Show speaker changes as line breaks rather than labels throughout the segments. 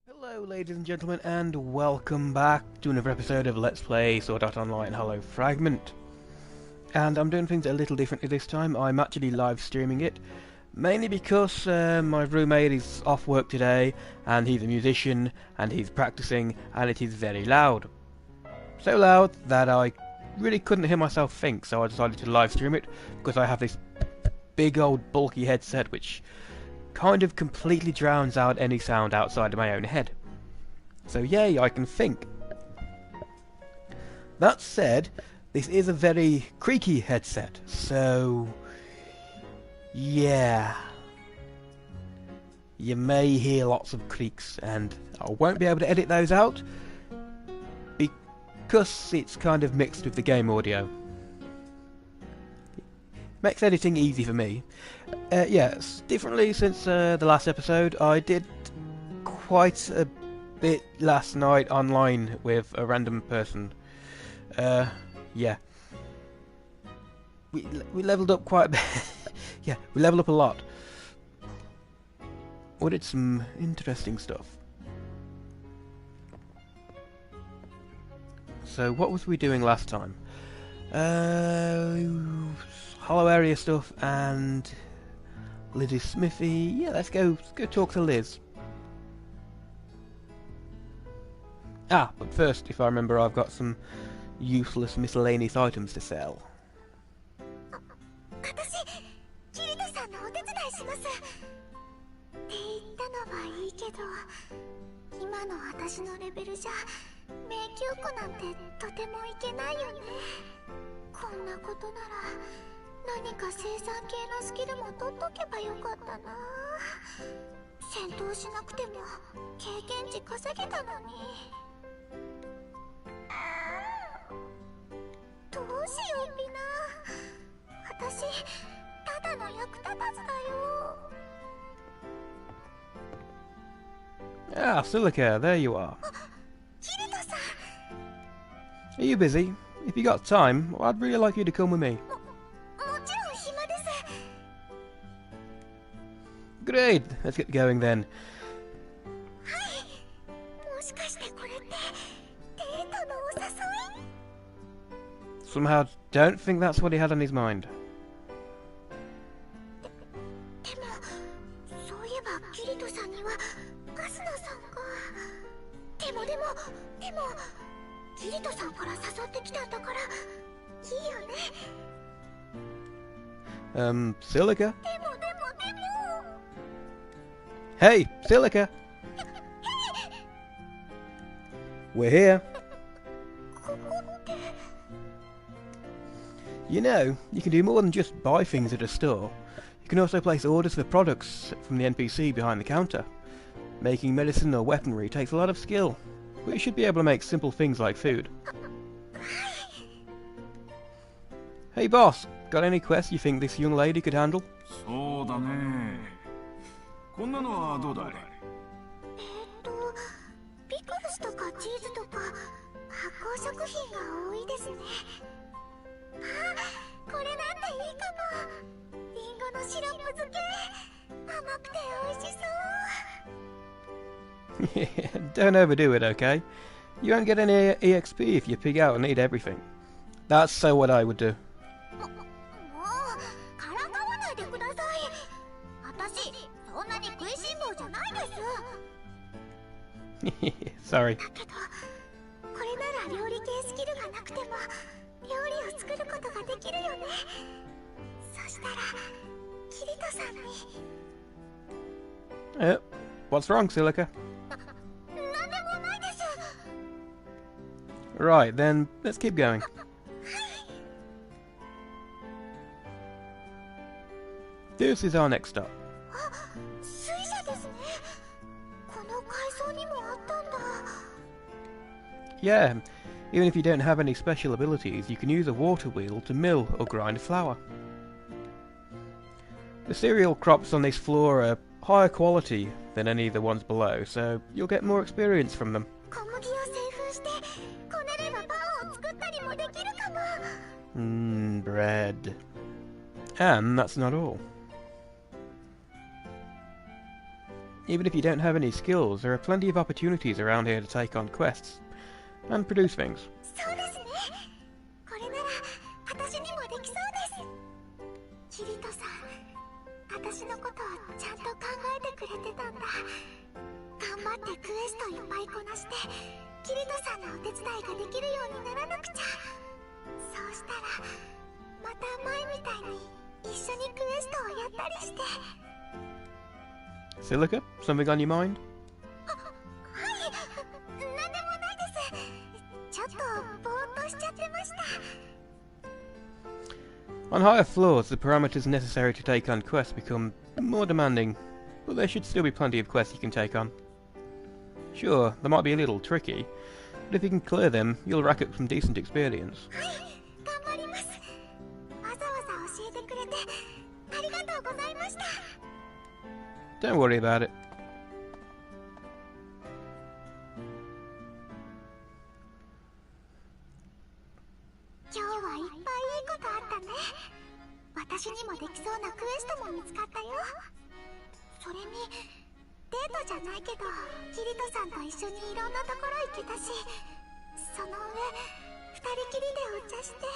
Hello ladies and gentlemen and welcome back to another episode of Let's Play Sword Art Online Hollow Fragment. And I'm doing things a little differently this time. I'm actually live streaming it, mainly because my roommate is off work today and he's a musician and he's practicing and it is very loud. So loud that I really couldn't hear myself think, so I decided to live stream it because I have this big old bulky headset which kind of completely drowns out any sound outside of my own head. So yay, I can think. That said, this is a very creaky headset, so yeah. You may hear lots of creaks, and I won't be able to edit those out because it's kind of mixed with the game audio. Makes editing easy for me. Yes, differently since the last episode, I did quite a bit last night online with a random person. Yeah. We leveled up quite a bit. Yeah, we leveled up a lot. We did some interesting stuff. So what was we doing last time? Hollow area stuff and Liz's smithy. Yeah, let's go talk to Liz. But first, if I remember, I've got some useless miscellaneous items to sell. Silica, there you are. Are you busy? If you got time, well, I'd really like you to come with me. Great, let's get going then. Somehow don't think that's what he had on his mind. Silica? Hey, Silica! We're here. You know, you can do more than just buy things at a store. You can also place orders for products from the NPC behind the counter. Making medicine or weaponry takes a lot of skill, but you should be able to make simple things like food. Hey boss, got any quests you think this young lady could handle? Don't overdo it, okay? You won't get any EXP if you pig out and eat everything. That's so what I would do. Sorry. What's wrong, Silica? Right, then let's keep going. This is our next stop. Yeah, even if you don't have any special abilities, you can use a water wheel to mill or grind flour. The cereal crops on this floor are higher quality than any of the ones below, so you'll get more experience from them. Bread. And that's not all. Even if you don't have any skills, there are plenty of opportunities around here to take on quests and produce things.
そうですね。これなら私にもできそうです。キリトさん、私のことをちゃんと考えてくれてたんだ。頑張ってクエストいっぱいこなして、キリトさんのお手伝いができるようにならなくちゃ。そうしたらまた前みたいに一緒にクエストをやったりして。
Silica, something on your mind?
はい、なんでもないです。ちょっとぼーっとしちゃってました。
On higher floors, the parameters necessary to take on quests become more demanding, but there should still be plenty of quests you can take on. Sure, they might be a little tricky, but if you can clear them, you'll rack up some decent experience.
はい、頑張ります。わざわざ教えてくれてありがとうございました。
Don't worry about it.
今日はいっぱいいいことあったね。私にもできそうなクエストも見つかったよ。それにデートじゃないけどキリトさんと一緒にいろんなところ行けたし、その上二人きりでお茶して。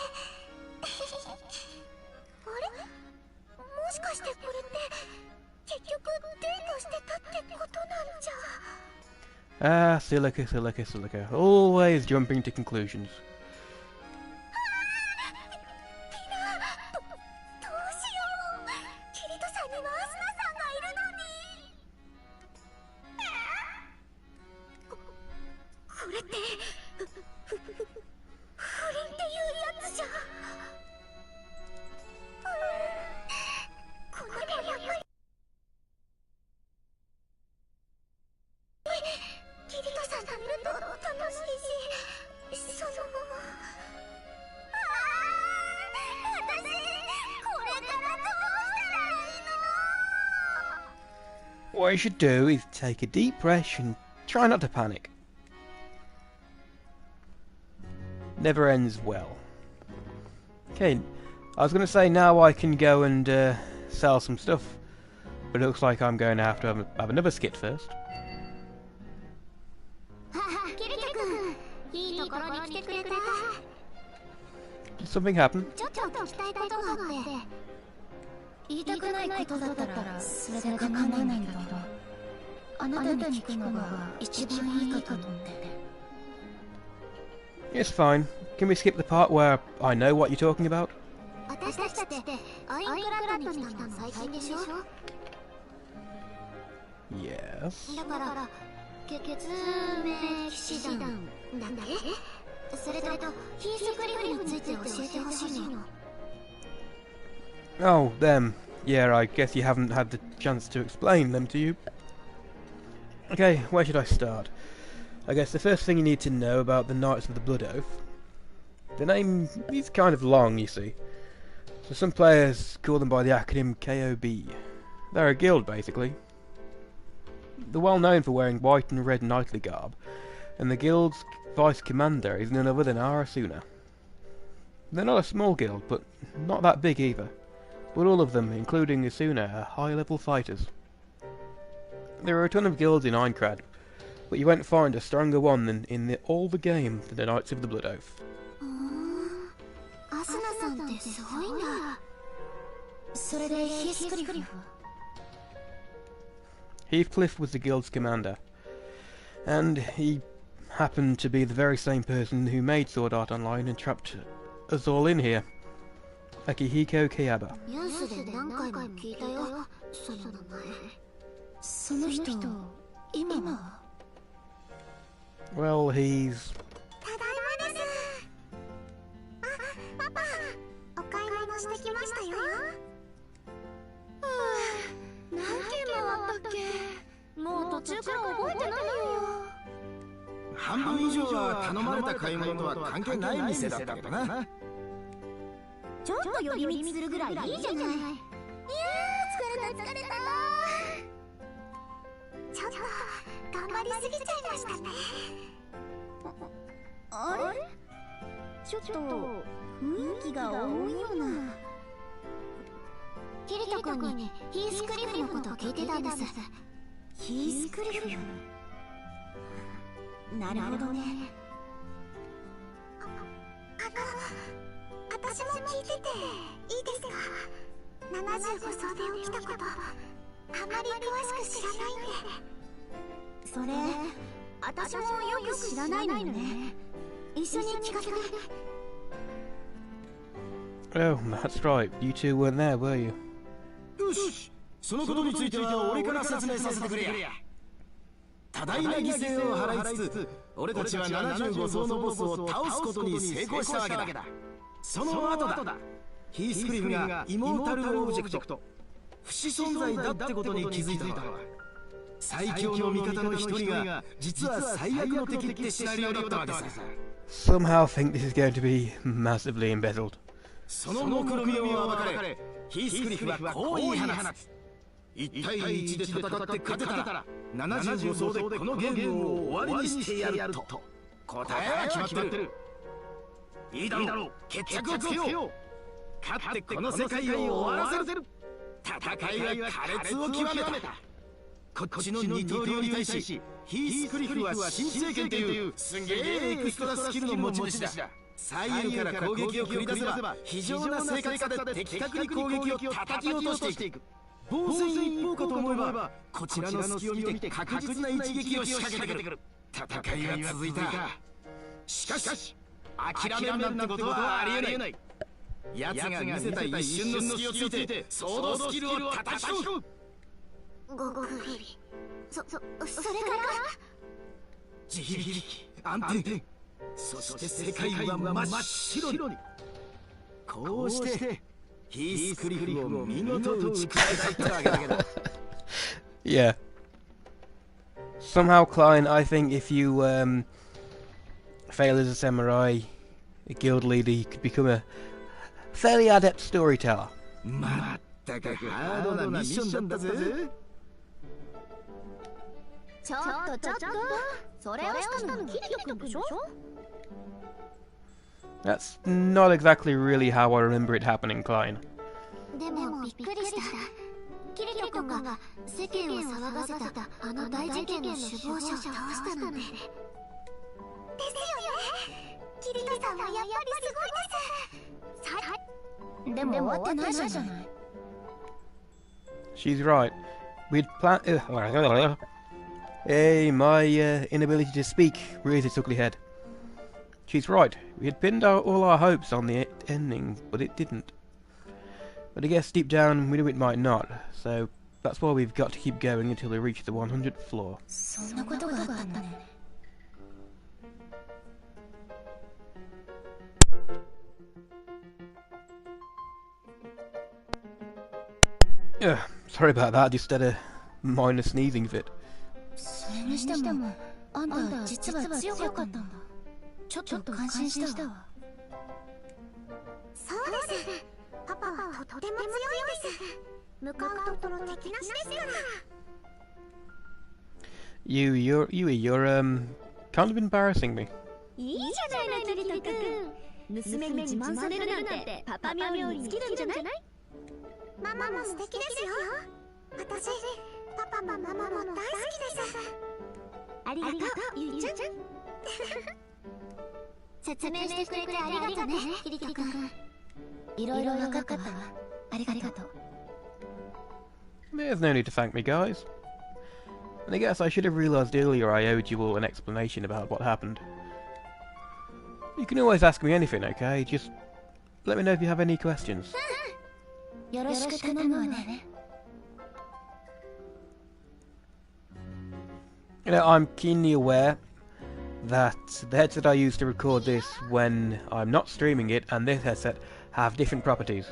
あれ、もしかしてこれって結局デートしてたってことなんじゃ。
Ah, Silica, Silica, Silica. Always jumping to conclusions.
どうしよう。キリトさんにはアスナさんがいるのに。これって不倫っていうやつじゃ。これもやっぱりキリトさんがいると楽しいし、その私これからどうしたらいいの。
What you should do is take a deep breath and try not to panic. Never ends well. Okay, I was going to say now I can go and sell some stuff, but it looks like I'm going to have another skit first.
キリト君、いいところに来てくれた。
Did something happen?
ちょっと聞きたいことがあって。
言いたくないことだったらそれで構わないんだけど、あなたに聞くのが一番いいかと思って。
It's fine. Can we skip the part where I know what you're talking about?
私たちってアインクラッドに来たの最近でしょ。
Yes.
だから血明騎士団だっけ。それとヒースクリフについて教えてほしいの。
Oh, them. Yeah, I guess you haven't had the chance to explain them to you. Okay, where should I start? I guess the first thing you need to know about the Knights of the Blood Oath. The name is kind of long, you see. So some players call them by the acronym KOB. They're a guild, basically. They're well known for wearing white and red knightly garb, and the guild's vice commander is none other than Arasuna. They're not a small guild, but not that big either. But all of them, including Asuna, are high-level fighters. There are a ton of guilds in Aincrad, but you won't find a stronger one than all the game than the Knights of the Blood Oath.
アスナさんってすごいんだ。
それでヒースクリフ。
Heathcliff was the guild's commander, and he happened to be the very same person who made Sword Art Online and trapped us all in here. Akihiko Kayaba.
ニュースで何回も聞いたよ、その名前。
その人、今は
Well, he's...
ただいまです。あ、パパ、お買い物してきましたよ。
何件もあったっけ。もう途中から覚えてないよ。
半分以上は頼まれた買い物とは関係ない店だったけどな。
ちょっと寄り道するぐらいいいじゃない。いやー、疲れた。
ちょっと頑張りすぎちゃいましたね。
あれ？ちょっと雰囲気が多いような。
キリト君にヒースクリフのことを聞いてたんです。ヒースクリフ。なるほどね。私も聞いてていいですか？75層で起きたことあまり詳しく知らないんで。それ私もよく知らないのよね。一緒に聞かせて。
Oh, that's right. You two weren't there, were you?
よし、そのことについては俺から説明させてくれや。多大な犠牲を払いつつ俺たちは75層のボスを倒すことに成功したわけだ。その後だ、ヒースクリフがイモータルオブジェクト、不死存在だってことに気づいたのだ。最強の味方の一人が実は最悪の敵ってシナリオだったわけさ。
Somehow think this is going to be massively embezzled.
その目論見は分かれ、ヒースクリフはこう言い放つ。1対1で戦って勝てたら75層でこのゲームを終わりにしてやると。答えは決まってる。いいだろう、決着をつけよう。勝ってこの世界を終わらせる。戦いは苛烈を極めた。こっちの二刀流に対しヒースクリフは新聖剣というすげえエクストラスキルの持ち主だ。左右から攻撃を繰り出せば非常な正確さで的確に攻撃を叩き落としていく。防戦一方かと思えばこちらの隙を見て確実な一撃を仕掛けてくる。戦いは続いた。しかし諦めるなんてことはありえない。奴が見せた一瞬の隙をついてソードスキルを叩き込む。
ごくり。それから
地響き、暗転、そして世界は真っ白に。こうしてヒースクリフを見事打ち砕いたわけだけど。
Yeah. Somehow, Klein, I think if you fail as a samurai, a guild leader, you could become a fairly adept storyteller.
まったくハードなミッションだったぜ。
ちょっとそれをしたのキリト君でしょ？
That's not exactly really how I remember it happening, Klein.
でもびっくりした。キリト君が世間を騒がせたあの大事件の首謀者を倒したなんて。ですよね。キリトさんはやっぱりすごいです。でも終わってないじゃない。
She's right. We'd planned. Hey, my inability to speak rears its ugly head. She's right. We had pinned all our hopes on the ending, but it didn't. But I guess deep down we knew it might not, so that's why we've got to keep going until we reach the 100th floor.
そんなことがあったね。
Sorry about that, I just had a minor sneezing fit.
それにしても、あんた実は強かったんだ。ちょっと感心したわ。そうです。パパはとても強いです。向かうところ敵なしですから。
You're kind of embarrassing me.
いいじゃないの、キリト君。娘に自慢されるなんてパパ冥利に尽きるんじゃない？ママも素敵ですよ。私、パパもママも大好きです。ありがとう、ゆいちゃん。説明してくれてありがとうね、キリト君。いろいろ分かったわ。ありがとう。
There's no need to thank me, guys. And I guess I should have realised earlier I owed you all an explanation about what happened. You can always ask me anything, okay? Just let me know if you have any questions.
よろしく頼むわね。
You know, I'm keenly aware that the headset I use to record this when I'm not streaming it and this headset have different properties.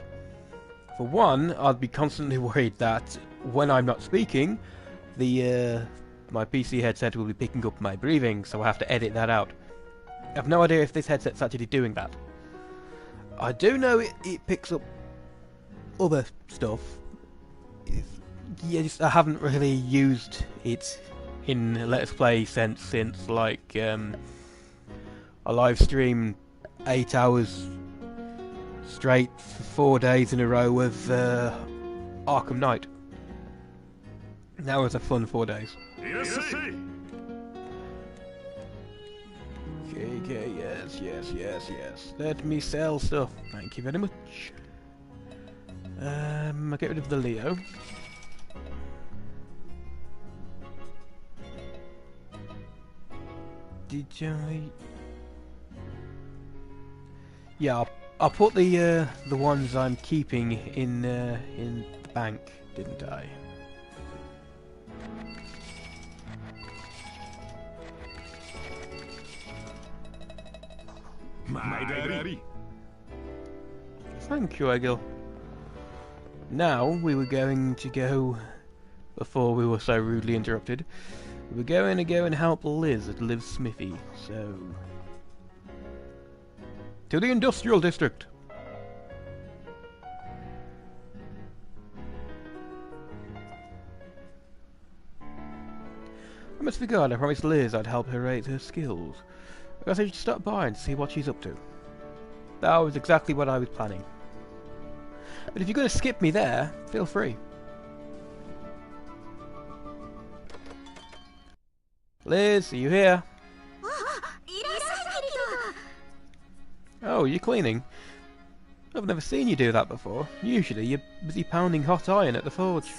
For one, I'd be constantly worried that when I'm not speaking, my PC headset will be picking up my breathing, so I have to edit that out. I have no idea if this headset's actually doing that. I do know it picks up other stuff. I haven't really used it in Let's Play since like I live streamed 8 hours straight for 4 days in a row of Arkham Knight. That was a fun 4 days. Okay, yes. Let me sell stuff. Thank you very much. I'll get rid of the Leo. Did I? Yeah, I'll put the ones I'm keeping in the bank, didn't I?
My daddy.
Thank you, Egil. Now we were going to go, before we were so rudely interrupted, we were going to go and help Liz at Liv's Smithy, so... to the industrial district! I must forgot, I promised Liz I'd help her raise her skills. I guess I should stop by and see what she's up to. That was exactly what I was planning. But if you're going to skip me there, feel free. Liz, are you here? Oh, you're cleaning? I've never seen you do that before. Usually you're busy pounding hot iron at the forge.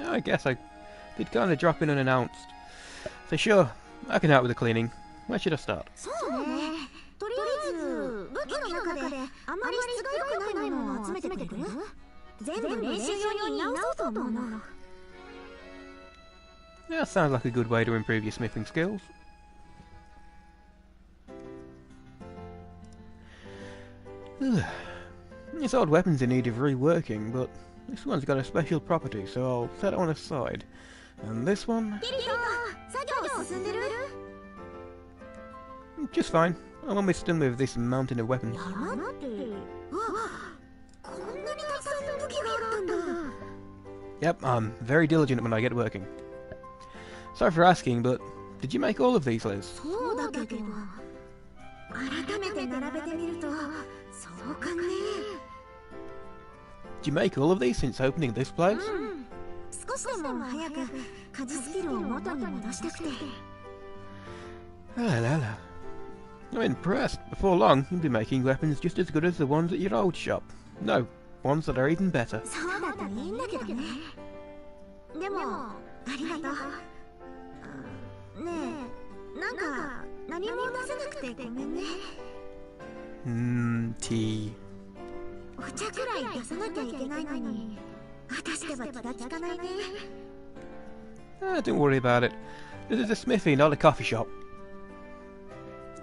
I guess I did kind of drop in unannounced. So sure, I can help with the cleaning. Where should I start? That sounds like a good way to improve your smithing skills. This old weapon's in need of reworking, but this one's got a special property, so I'll set it on aside. And this one... just fine. I'm almost done with this mountain of weapons. Yep, I'm very diligent when I get working. Sorry for asking, but did you make all of these, Liz? Did you make all of these since opening this place? I'm impressed. Before long, you'll be making weapons just as good as the ones at your old shop. No, ones that are even better. Tea. Don't worry about it. This is a smithy, not a coffee shop.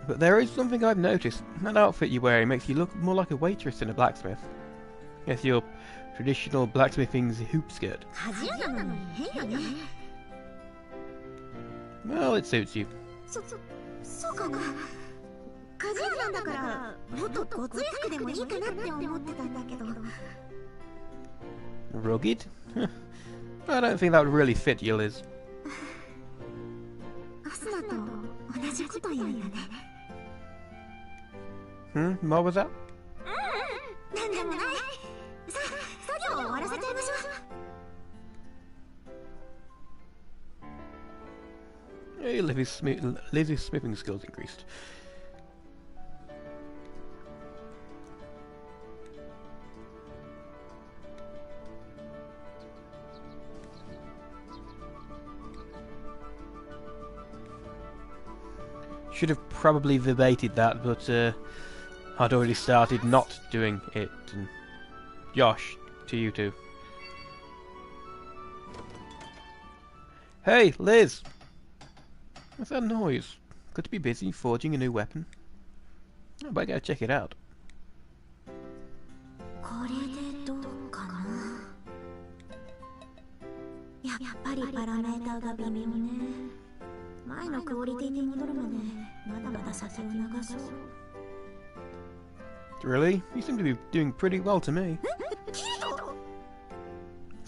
But there is something I've noticed. That outfit you're wearing makes you look more like a waitress than a blacksmith. Yes, your traditional blacksmithing's hoop skirt. Well, it suits you. Rugged? I don't think that would really fit you, Liz. What was that? Hey, Lizzie's smithing skills increased. Should have probably verbated that, but I'd already started not doing it. And Josh, to you too. Hey, Liz! What's that noise? Could you be busy forging a new weapon? I better go check it out. Really? You seem to be doing pretty well to me.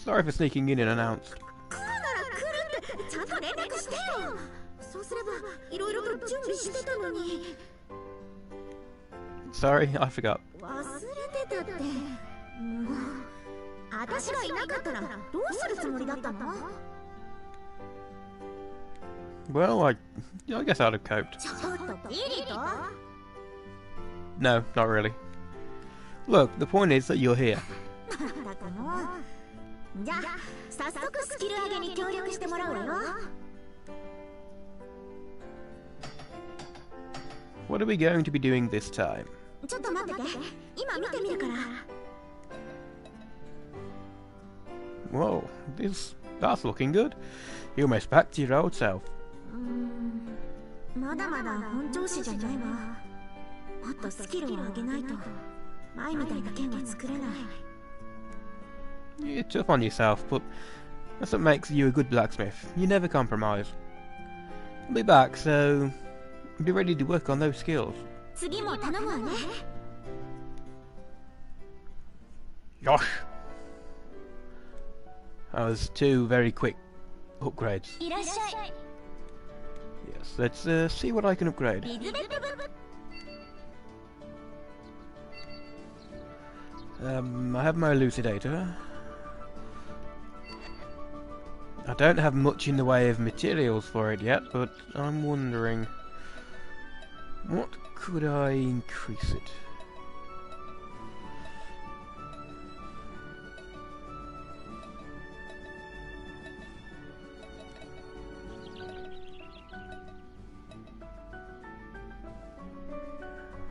Sorry for sneaking in unannounced.
来るなら来るってちゃんと連絡してよ。そうすればいろいろと準備してたのに。
Sorry, I forgot.
忘れてたって。もう私がいなかったらどうするつもりだったの？
Well, I guess I'd have coped.
ちょっとビリと。
No, not really. Look, the point is that you're here.
だかもう。じゃあ早速スキル上げに協力してもらうわよ。
What are we going to be doing this time?
ちょっと待ってて。今見てみるから。
Whoa, that's looking good. You're almost back to your old self.
まだまだ本調子じゃないわ。もっとスキルを上げないと前みたいな剣は作れない。
You're tough on yourself, but that's what makes you a good blacksmith. You never compromise. I'll be back, so be ready to work on those skills.
次も頼むわね。
Yosh! That was 2 very quick upgrades.
いらっしゃい。
Yes, let's see what I can upgrade.
リズベットブ。
I have my elucidator. I don't have much in the way of materials for it yet, but I'm wondering what could I increase it?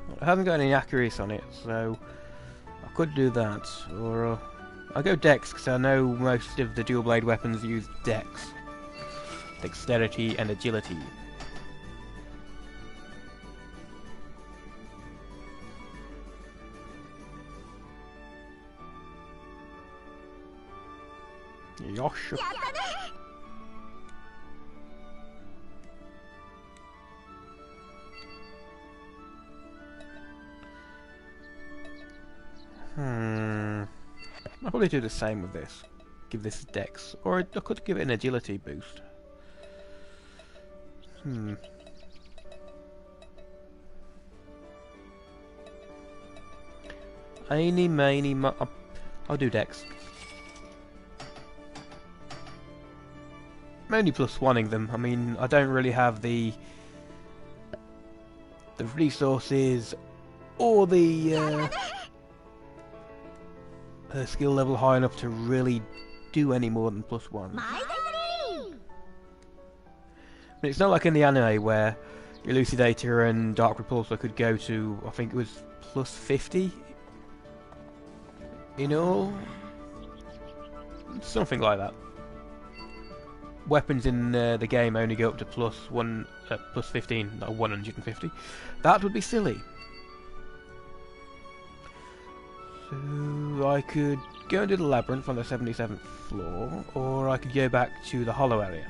Well, it hasn't got any accuracy on it, so I could do that, or I'll go Dex because I know most of the dual blade weapons use Dex, Dexterity and Agility. Yosh. I'll probably do the same with this. Give this Dex, or I could give it an Agility boost. Eeny, meeny, I'll do Dex. I'm only plus oneing them. I mean, I don't really have the resources or the skill level high enough to really do any more than plus one. But it's not like in the anime where Elucidator and Dark Repulsor could go to, I think it was plus 50 in all? Something like that. Weapons in the game only go up to plus 15, not 150. That would be silly. So I could go into the labyrinth on the 77th floor, or I could go back to the hollow area.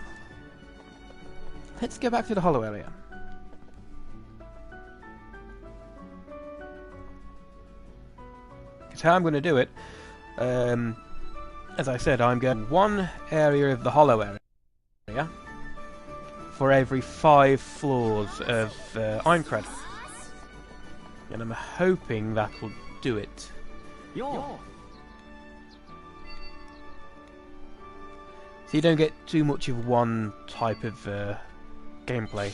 Let's go back to the hollow area. Because how I'm going to do it, as I said, I'm going one area of the hollow area for every 5 floors of Aincrad. And I'm hoping that will do it. So you don't get too much of one type of gameplay.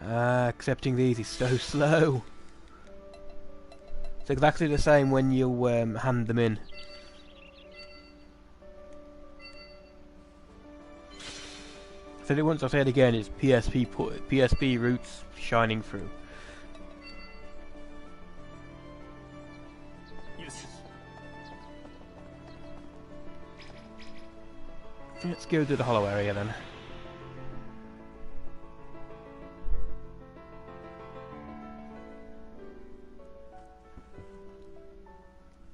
Accepting these is so slow. It's exactly the same when you hand them in. I said it once, I'll say it again, it's PSP roots shining through. Let's go to the hollow area then.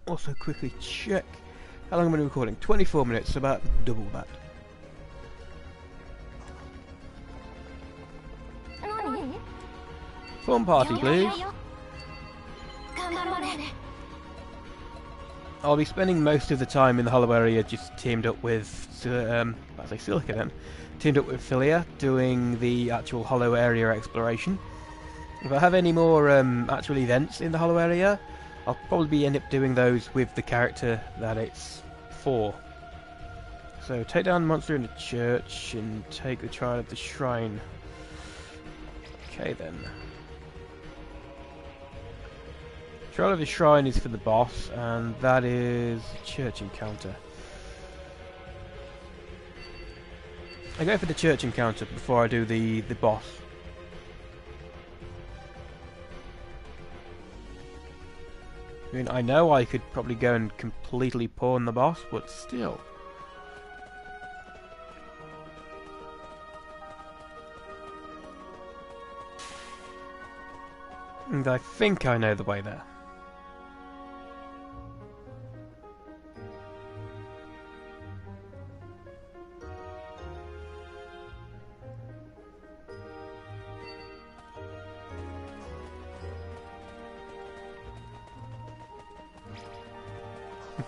Also quickly check how long am I recording? 24 minutes, about double that. Fun party, please. I'll be spending most of the time in the hollow area just teamed up with, I say Silica then, teamed up with Philia, doing the actual hollow area exploration. If I have any more actual events in the hollow area, I'll probably end up doing those with the character that it's for. So take down the monster in the church and take the trial of the shrine. Okay then. Trial of the Shrine is for the boss, and that is church encounter. I go for the church encounter before I do the boss. I mean, I know I could probably go and completely pawn the boss, but still. And I think I know the way there.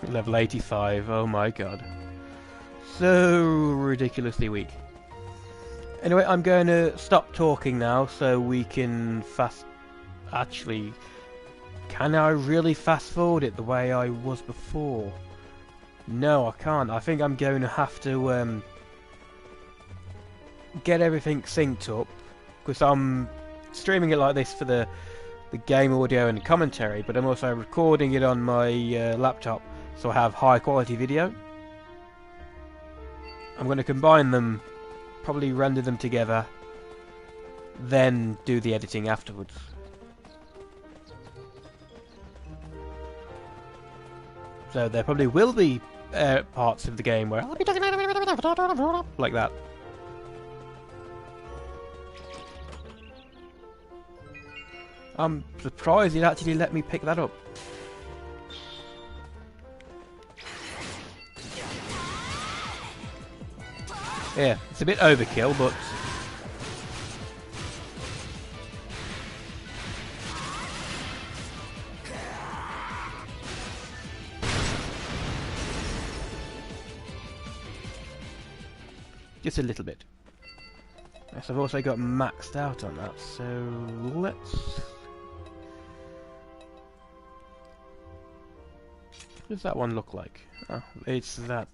Level 85, oh my god. So ridiculously weak. Anyway, I'm going to stop talking now so we can actually, can I really fast forward it the way I was before? No, I can't. I think I'm going to have to get everything synced up, because I'm streaming it like this for the game audio and commentary, but I'm also recording it on my laptop, so I have high quality video. I'm going to combine them, probably render them together, then do the editing afterwards. So there probably will be parts of the game where I'll be talking like that. I'm surprised it actually let me pick that up. Yeah, it's a bit overkill, but just a little bit. Yes, I've also got maxed out on that, so let's... What does that one look like? Oh, it's that.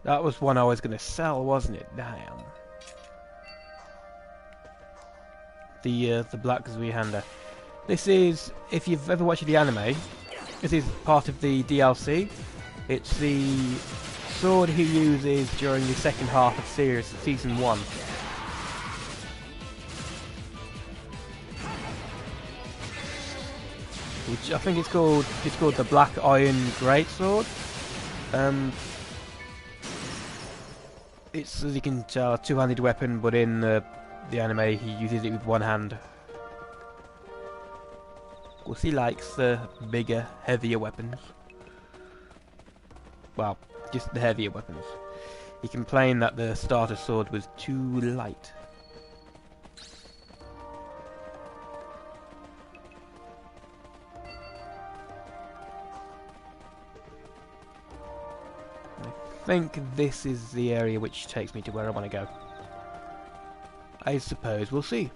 That was one I was going to sell, wasn't it? Damn. The Black Zweihander. This is, if you've ever watched the anime, this is part of the DLC. It's the sword he uses during the second half of season 1. Which I think it's called the Black Iron Greatsword. It's, as you can tell, a two-handed weapon, but in the anime he uses it with one hand. Of course, he likes the bigger, heavier weapons. Well, just the heavier weapons. He complained that the starter sword was too light. I think this is the area which takes me to where I want to go. I suppose we'll see.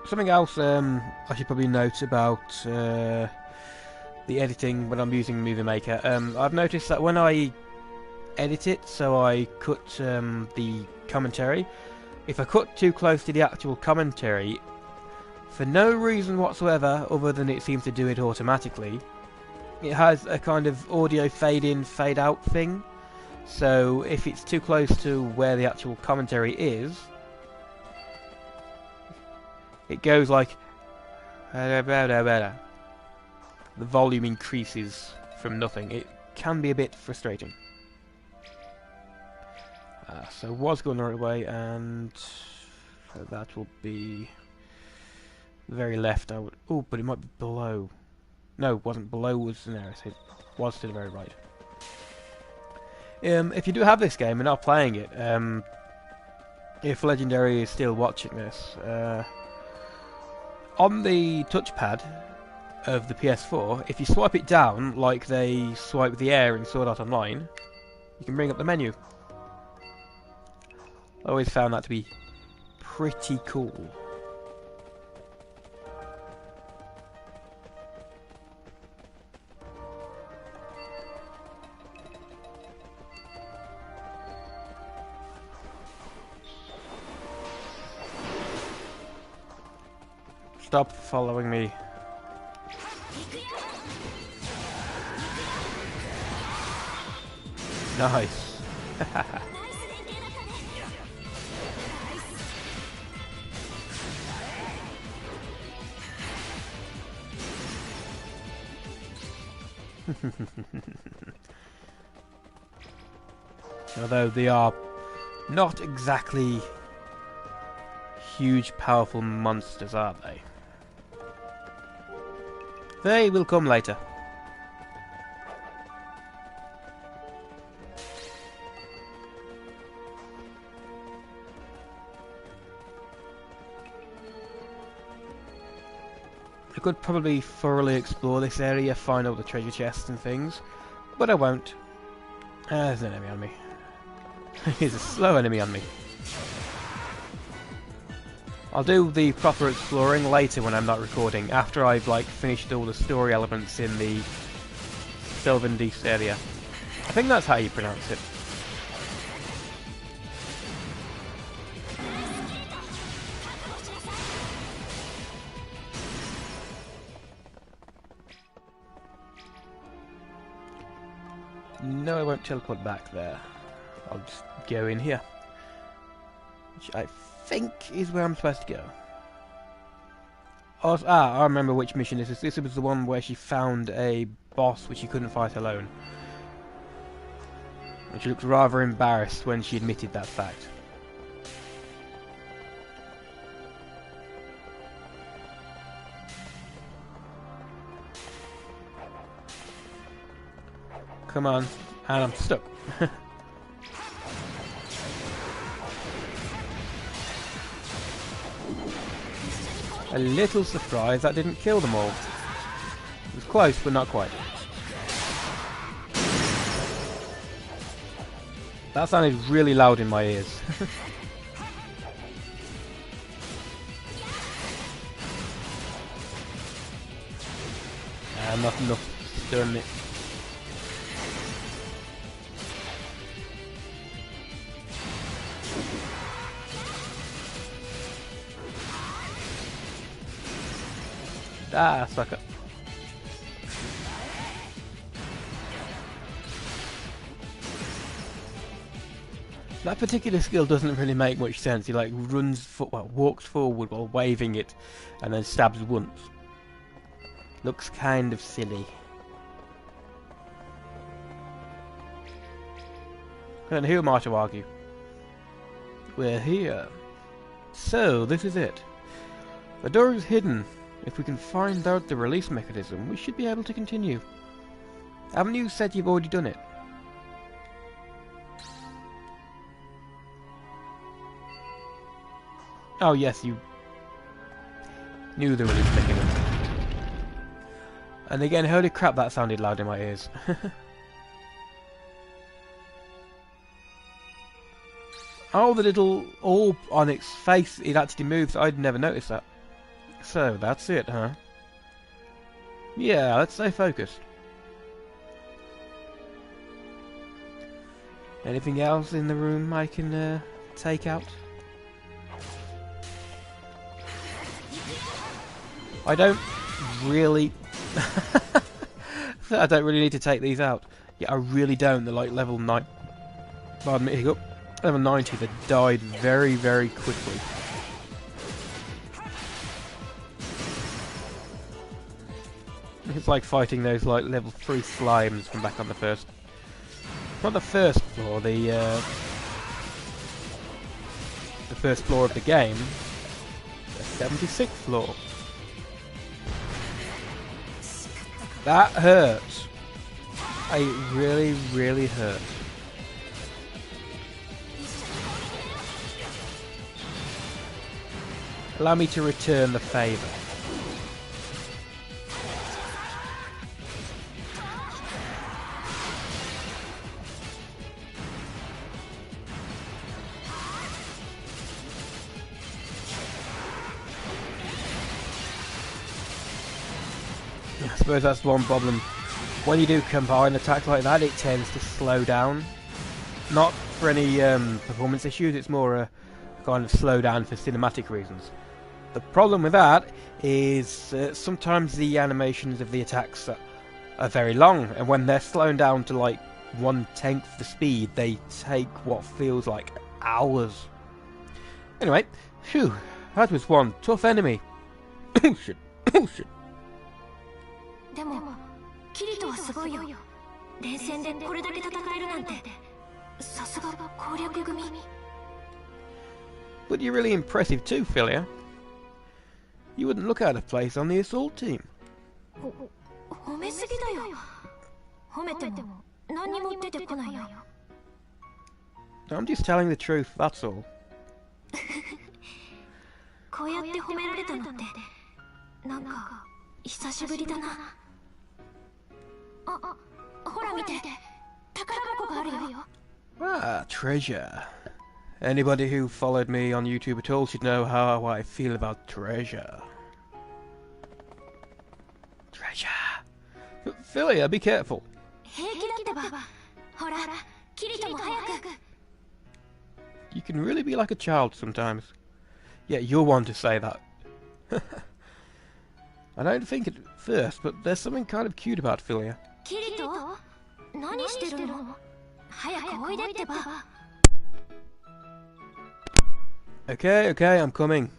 Something else I should probably note about the editing when I'm using Movie Maker. I've noticed that when I edit it, so I cut the commentary, if I cut too close to the actual commentary, for no reason whatsoever other than it seems to do it automatically, it has a kind of audio fade in, fade out thing. So if it's too close to where the actual commentary is, it goes like the volume increases from nothing. It can be a bit frustrating. So was going the right way, and so that will be the very left. I would. Oh, but it might be below. No, it wasn't below. Was an arrow. was to the very right. If you do have this game and are playing it, if Legendary is still watching this, on the touchpad of the PS4, if you swipe it down like they swipe the air in Sword Art Online, you can bring up the menu. I always found that to be pretty cool. Stop following me. Nice. Although they are not exactly huge, powerful monsters, are they? They will come later. I could probably thoroughly explore this area, find all the treasure chests and things, but I won't. There's an enemy on me. He's a slow enemy on me. I'll do the proper exploring later when I'm not recording, after I've finished all the story elements in the Sylvan-Deast area. I think that's how you pronounce it. No, I won't teleport back there. I'll just go in here. Which I think is where I'm supposed to go. Oh, I remember which mission this is. This was the one where she found a boss which she couldn't fight alone. And she looked rather embarrassed when she admitted that fact. Come on, and I'm stuck. A little surprised that didn't kill them all. It was close, but not quite. That sounded really loud in my ears. Not enough to stun it. Ah, sucker. That particular skill doesn't really make much sense. He walks forward while waving it, and then stabs once. Looks kind of silly. And who am I to argue? We're here. So, this is it. The door is hidden. If we can find out the release mechanism, we should be able to continue. Haven't you said you've already done it? Oh yes, you knew the release mechanism. And again, holy crap, that sounded loud in my ears. Oh, the little orb on its face, it actually moves. I'd never noticed that. So, that's it, huh? Yeah, let's stay focused. Anything else in the room I can take out? I don't really... I don't really need to take these out. Yeah, I really don't. They're like level 9... Pardon me, hiccup. Level 90, they died very, very quickly. It's like fighting those level 3 slimes from back on the first... Not the first floor, the first floor of the game. The 76th floor. That hurts. It really, really hurt. Allow me to return the favour. I suppose that's one problem. When you do combine attacks like that, it tends to slow down. Not for any performance issues, it's more a kind of slow down for cinematic reasons. The problem with that is sometimes the animations of the attacks are very long, and when they're slowed down to like 1/10 the speed, they take what feels like hours. Anyway, phew, that was one tough enemy. Oh shit, oh shit.
でもキリトはすごいよ。連戦でこれだけ戦えるなんて、さすが攻略組。
But you're really impressive too, Philia. You wouldn't look out of place on the assault team.
褒めすぎだよ。褒めても何にも出てこないよ。
I'm just telling the truth, that's all.
こうやって褒められたのってなんか久しぶりだな。ほら見て、宝箱があるよ。
Ah, treasure. Anybody who followed me on YouTube at all should know how I feel about treasure. Treasure. Philia, be careful.
平気だってば。ほら、キリトも早く。
You can really be like a child sometimes. Yeah, you're one to say that. I don't think at first, but there's something kind of cute about Philia.
キリト、何してるの？早くおいでってば。
Okay, okay, I'm coming.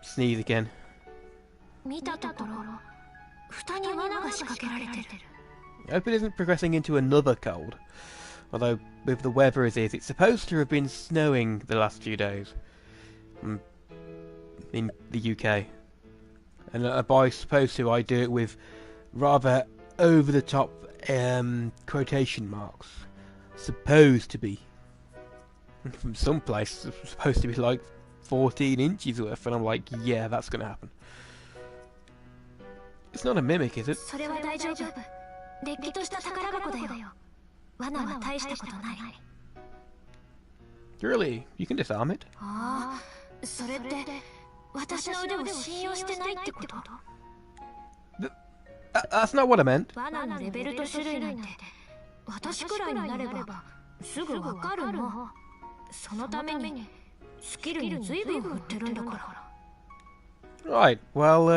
Sneeze again.
見たところ、蓋に罠が仕掛けられてる。
I hope it isn't progressing into another cold. Although, with the weather as is, it's supposed to have been snowing the last few days. In the UK. And by supposed to, I do it with rather over-the-top quotation marks. Supposed to be. From some place, it's supposed to be like 14 inches worth, and I'm like, yeah, that's gonna happen. It's not a mimic, is it?
それは大丈夫。れっきとした宝箱だよ。罠は大したことない。
Really? You can disarm it?
ああ、それって私の腕を信用してないってこと？
That's not what I meant.
罠のレベルと種類なんて私くらいになればすぐわかるの。そのためにスキルに随分振ってるんだから。
Right, well,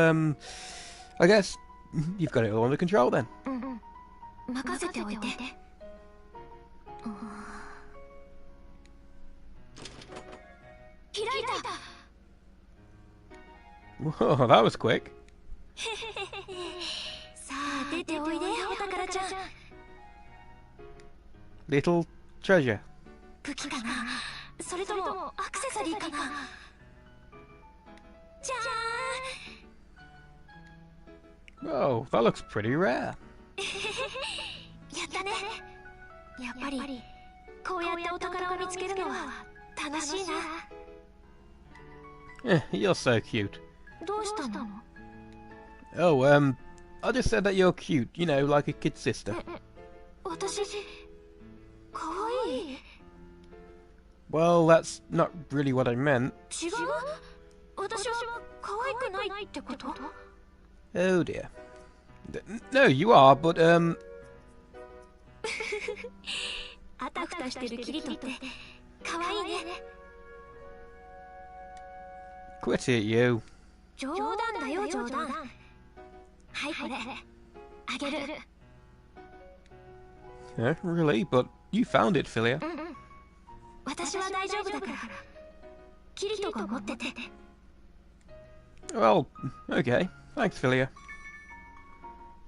I guess you've got it all under control then.
任せておいて。開いた。
Whoa, that was quick.
さあ出ておいで、お宝ちゃん。
Little treasure.
武器かな、それともアクセサリーかな。じゃ
Oh, that looks pretty rare.
ーん。やったね。やっぱりこうやってお宝を見つけるのは楽しいな。
You're so cute.
どうしたの？
Oh, I just said that you're cute, you know, like a kid sister.
私かわいい。
Well, that's not really what I meant.
違う？私は可愛くないってこと？
Oh dear. No, you are, but,
あたふたしてるキリトって可愛いね。
quit it, you.
冗談だよ、冗談。はい、これあげる。
Really? But you found it, Philia.
私は大丈夫だから。キリトが持ってて。
Well, okay. Thanks, Philia.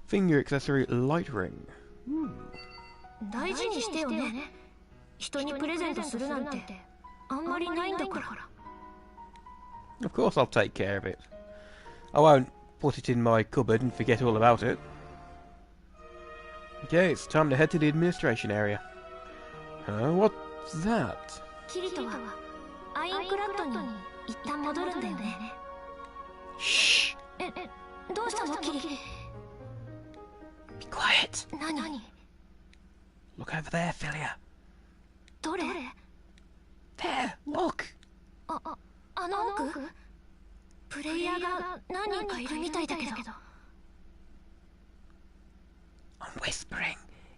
Finger accessory light ring.
大事にしてよね。人にプレゼントするなんてあんまりないんだから。
Of course I'll take care of it. I won't put it in my cupboard and forget all about it. Okay, it's time to head to the administration area. What's that?
キリトはアインクラッドに一旦戻るんだよね。
Shh!
どうしたのキリ？
Be quiet!
何？
Look over there, Philia.
どれ？
There, look!
あの奥？プレイヤーが何人かいるみたいだけど。
I'm whispering.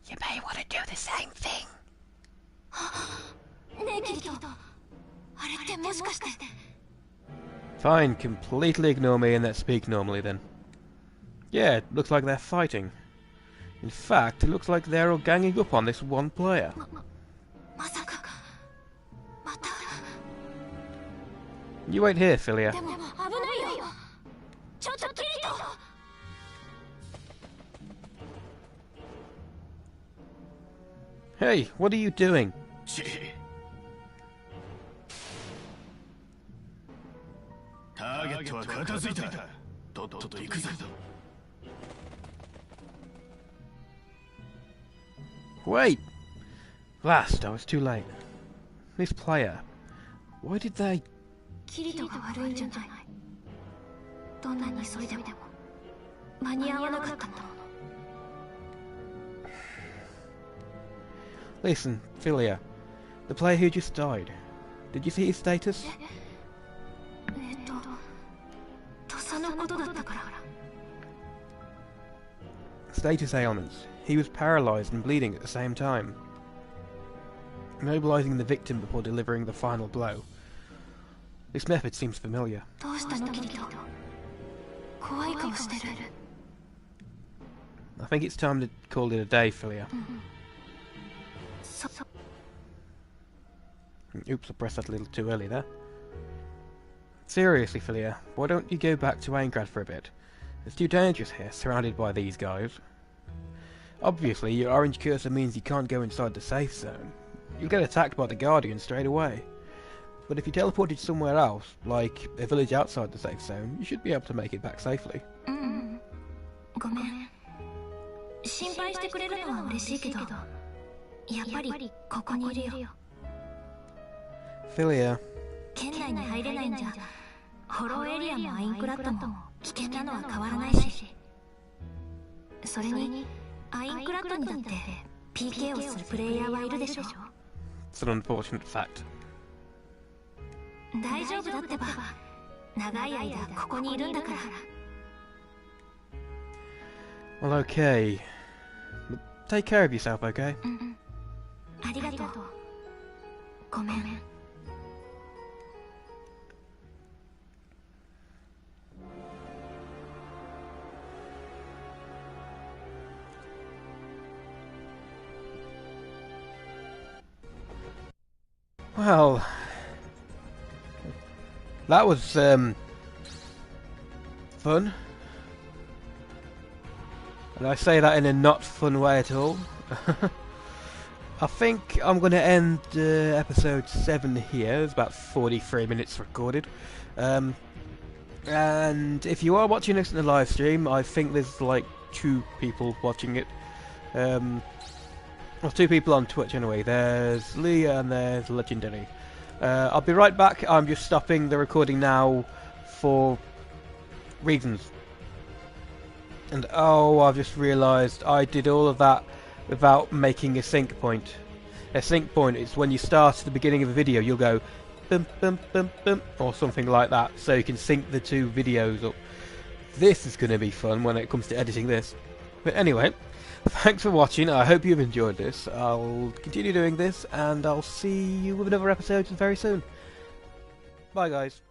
You may want to do the same thing.
ねえキリト、あれってもしかして？
Fine, completely ignore me and let's speak normally then. Yeah, it looks like they're fighting. In fact, it looks like they're all ganging up on this one player.
まさかまた。
You wait here, Philia.
でも危ないよ。ちょっとキリト。
Hey, what are you doing?
ターゲットは片付いた。とっとと行くぞ。
Wait! Last, I was too late. This player, why did they...
キリトが悪いんじゃない。どんなに急いでも間に合わなかったんだもの。
Listen, Philia, the player who just died. Did you see his status?
土佐のことだったから。
Status ailments. He was paralyzed and bleeding at the same time. Immobilizing the victim before delivering the final blow. This method seems familiar.
どうしたのキリト。怖い顔してる。
I think it's time to call it a day, Philia. Oops, I pressed that a little too early there. Seriously, Philia, why don't you go back to Aingrad for a bit? It's too dangerous here, surrounded by these guys. Obviously, your orange cursor means you can't go inside the safe zone. You'll get attacked by the Guardian straight away. But if you teleported somewhere else, like a village outside the safe zone, you should be able to make it back safely.
ごめん。心配してくれるのは嬉しいけど、やっぱりここにいるよ。
Philia,
県内に入れないんじゃ、ホローエリアもアインクラッドも危険なのは変わらないし。それに、アインクラッドにだって PK をするプレイヤーはいるでしょ。
it's an unfortunate fact.
大丈夫だってば。長い間ここにいるんだから。
Well, okay. But take care of yourself, okay?
ありがとう。ごめん。
Well, that was fun, and I say that in a not fun way at all. I think I'm going to end episode 7 here. It's about 43 minutes recorded, and if you are watching this in the live stream, I think there's like 2 people watching it. Well, 2 people on Twitch anyway. There's Leah and there's Legendary. I'll be right back. I'm just stopping the recording now for reasons. And oh, I've just realised I did all of that without making a sync point. A sync point is when you start at the beginning of a video, you'll go bum bum bum bum or something like that, so you can sync the 2 videos up. This is going to be fun when it comes to editing this. But anyway, thanks for watching. I hope you've enjoyed this. I'll continue doing this, and I'll see you with another episode very soon. Bye, guys.